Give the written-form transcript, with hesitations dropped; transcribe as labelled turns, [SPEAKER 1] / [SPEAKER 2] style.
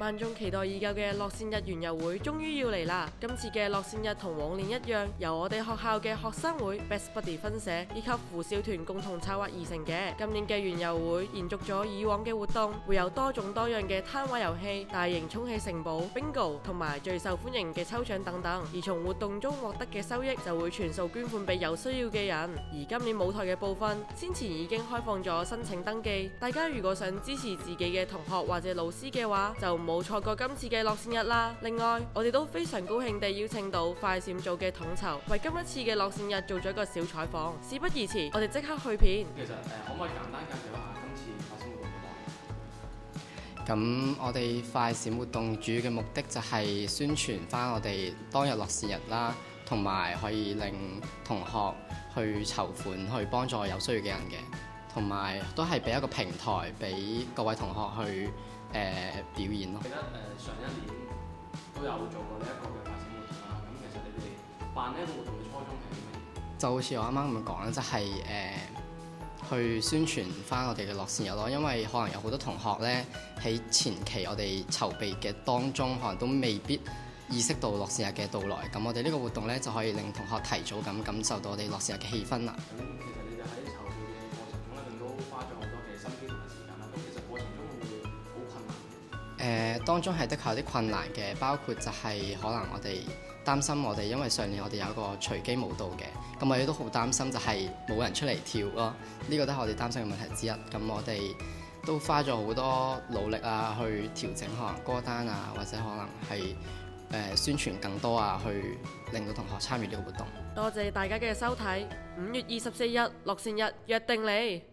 [SPEAKER 1] 萬眾期待已久嘅樂善日園遊會終於要嚟啦！今次嘅樂善日同往年一樣，由我哋學校嘅學生會 Best Buddy 分社以及扶少團共同策劃而成嘅。今年嘅園遊會延續咗以往嘅活動，會有多種多樣嘅攤位遊戲、大型充氣城堡、bingo 同埋最受歡迎嘅抽獎等等。而從活動中獲得嘅收益就會全數捐款俾有需要嘅人。而今年舞台嘅部分，先前已經開放咗申請登記，大家如果想支持自己嘅同學或者老師嘅話，就冇錯過今次嘅樂善日啦。另外，我哋都非常高興地邀請到快閃組嘅統籌，為今一次嘅樂善日做咗一個小採訪。事不宜遲，我哋即刻去片。
[SPEAKER 2] 其實可唔可以簡單介紹一下今次快閃活動？
[SPEAKER 3] 咁我哋快閃活動主要嘅目的就係宣傳翻我哋當日樂善日啦，同埋可以令同學去籌款去幫助有需要嘅人嘅，同埋都係俾一個平台俾各位同學去表演咯。
[SPEAKER 2] 記得上一年都有做過呢一個嘅快閃活動啦。咁其實你哋辦呢一個活動嘅初衷係乜嘢？就好似我啱啱咁講啦，就係去宣傳翻我哋嘅樂善日咯。因為可能有好多同學咧喺前期我哋籌備嘅當中，可能都未必意識到樂善日嘅到來。咁我哋呢個活動咧就可以令同學提早咁感受到我哋樂善日嘅氣氛啦。咁其實你哋喺籌備嘅過程中咧，都花咗好多嘅心機同埋時間啦。咁其實過程中會唔會好困難？當中係的確有啲困難嘅，包括就係可能我哋擔心我哋，因為上年我哋有一個隨機舞蹈嘅，咁我哋都好擔心就係冇人出嚟跳咯。呢個都係我哋擔心嘅問題之一。咁我哋都花咗好多努力啊，去調整可能歌單啊，或者可能係宣傳更多啊，去令到同學參與呢個活動。
[SPEAKER 1] 多謝大家嘅收睇，5月24日樂善日約定你。